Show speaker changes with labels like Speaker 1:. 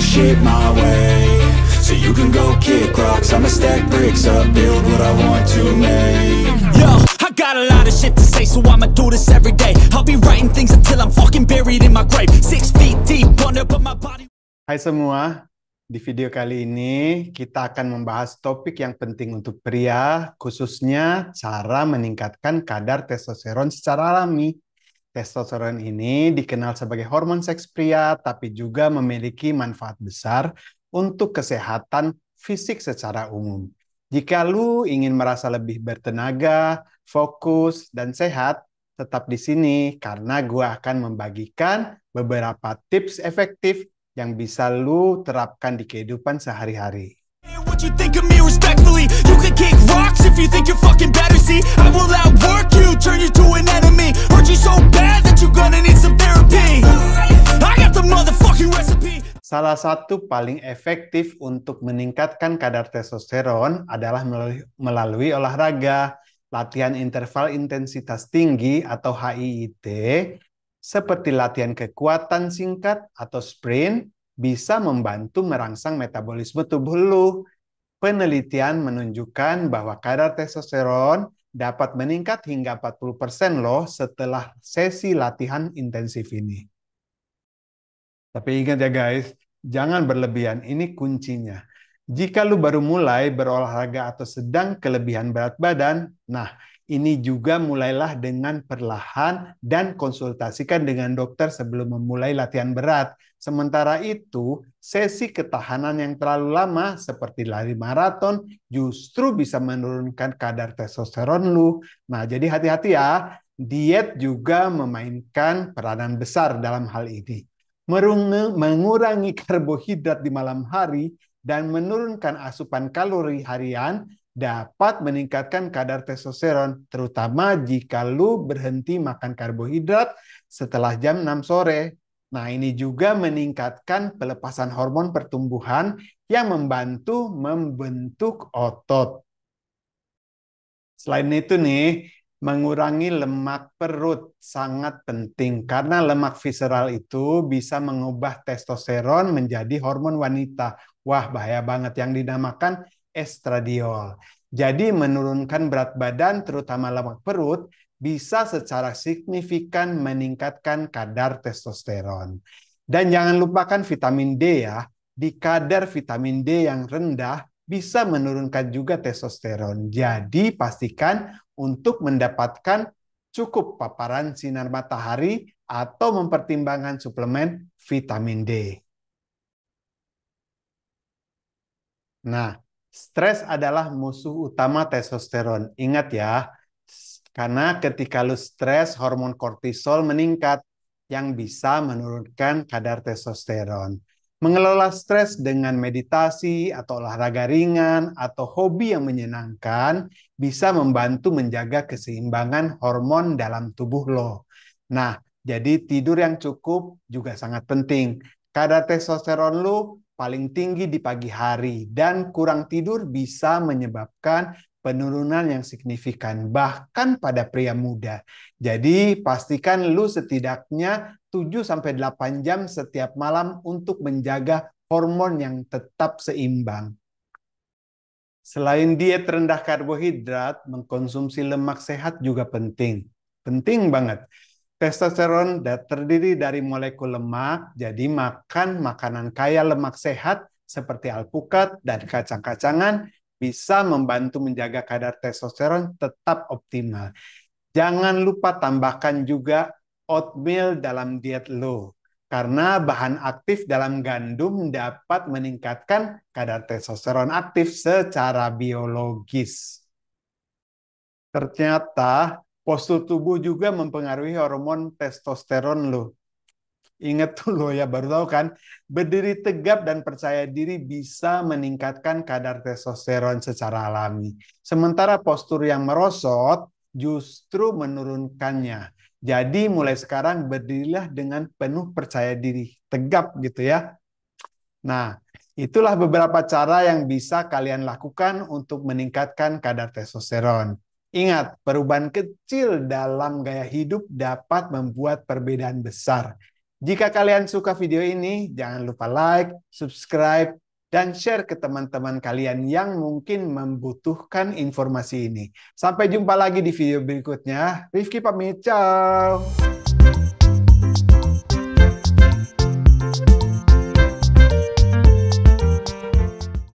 Speaker 1: shit my way. So you can go kick rocks, I'ma stack bricks up, build what I want to make.
Speaker 2: Yo, I got a lot of shit to say, so I'ma do this every day. I'll be writing things until I'm fucking buried in my grave. 6 feet deep under, but my body...
Speaker 3: Hai semua, di video kali ini kita akan membahas topik yang penting untuk pria, khususnya cara meningkatkan kadar testosteron secara alami. Testosteron ini dikenal sebagai hormon seks pria, tapi juga memiliki manfaat besar untuk kesehatan fisik secara umum. Jika lu ingin merasa lebih bertenaga, fokus, dan sehat, tetap di sini karena gua akan membagikan beberapa tips efektif yang bisa lu terapkan di kehidupan sehari-hari.
Speaker 2: What you think of me respectfully? You can kick rocks if you think you're fucking better. See, I will outwork you, turn you to an enemy. Hurt you so bad that you're gonna need some therapy. I got the motherfucking recipe.
Speaker 3: Salah satu paling efektif untuk meningkatkan kadar testosteron adalah melalui olahraga, latihan interval intensitas tinggi atau HIIT, seperti latihan kekuatan singkat atau sprint, bisa membantu merangsang metabolisme tubuh lu. Penelitian menunjukkan bahwa kadar testosteron dapat meningkat hingga 40% loh setelah sesi latihan intensif ini. Tapi ingat ya guys, jangan berlebihan, ini kuncinya. Jika lu baru mulai berolahraga atau sedang kelebihan berat badan, nah ini juga mulailah dengan perlahan dan konsultasikan dengan dokter sebelum memulai latihan berat. Sementara itu, sesi ketahanan yang terlalu lama seperti lari maraton justru bisa menurunkan kadar testosteron lu. Nah, jadi hati-hati ya. Diet juga memainkan peranan besar dalam hal ini. Mengurangi karbohidrat di malam hari dan menurunkan asupan kalori harian dapat meningkatkan kadar testosteron, terutama jika lu berhenti makan karbohidrat setelah jam 6 sore. Nah, ini juga meningkatkan pelepasan hormon pertumbuhan yang membantu membentuk otot. Selain itu nih, mengurangi lemak perut sangat penting karena lemak visceral itu bisa mengubah testosteron menjadi hormon wanita. Wah, bahaya banget, yang dinamakan estradiol. Jadi menurunkan berat badan terutama lemak perut bisa secara signifikan meningkatkan kadar testosteron. Dan jangan lupakan vitamin D ya. Di kadar vitamin D yang rendah bisa menurunkan juga testosteron. Jadi pastikan untuk mendapatkan cukup paparan sinar matahari atau mempertimbangkan suplemen vitamin D. Nah, stres adalah musuh utama testosteron. Ingat ya, karena ketika lu stres, hormon kortisol meningkat yang bisa menurunkan kadar testosteron. Mengelola stres dengan meditasi atau olahraga ringan atau hobi yang menyenangkan bisa membantu menjaga keseimbangan hormon dalam tubuh lo. Nah, jadi tidur yang cukup juga sangat penting. Kadar testosteron lo paling tinggi di pagi hari dan kurang tidur bisa menyebabkan penurunan yang signifikan bahkan pada pria muda. Jadi pastikan lu setidaknya 7-8 jam setiap malam untuk menjaga hormon yang tetap seimbang. Selain diet rendah karbohidrat, mengkonsumsi lemak sehat juga penting. Penting banget. Testosteron terdiri dari molekul lemak, jadi makan makanan kaya lemak sehat seperti alpukat dan kacang-kacangan bisa membantu menjaga kadar testosteron tetap optimal. Jangan lupa tambahkan juga oatmeal dalam diet lo, karena bahan aktif dalam gandum dapat meningkatkan kadar testosteron aktif secara biologis. Ternyata postur tubuh juga mempengaruhi hormon testosteron lo. Ingat tuh lo ya, baru tahu kan, berdiri tegap dan percaya diri bisa meningkatkan kadar testosteron secara alami. Sementara postur yang merosot justru menurunkannya. Jadi mulai sekarang berdirilah dengan penuh percaya diri, tegap gitu ya. Nah, itulah beberapa cara yang bisa kalian lakukan untuk meningkatkan kadar testosteron. Ingat, perubahan kecil dalam gaya hidup dapat membuat perbedaan besar. Jika kalian suka video ini, jangan lupa like, subscribe, dan share ke teman-teman kalian yang mungkin membutuhkan informasi ini. Sampai jumpa lagi di video berikutnya. Rifki pamit, ciao!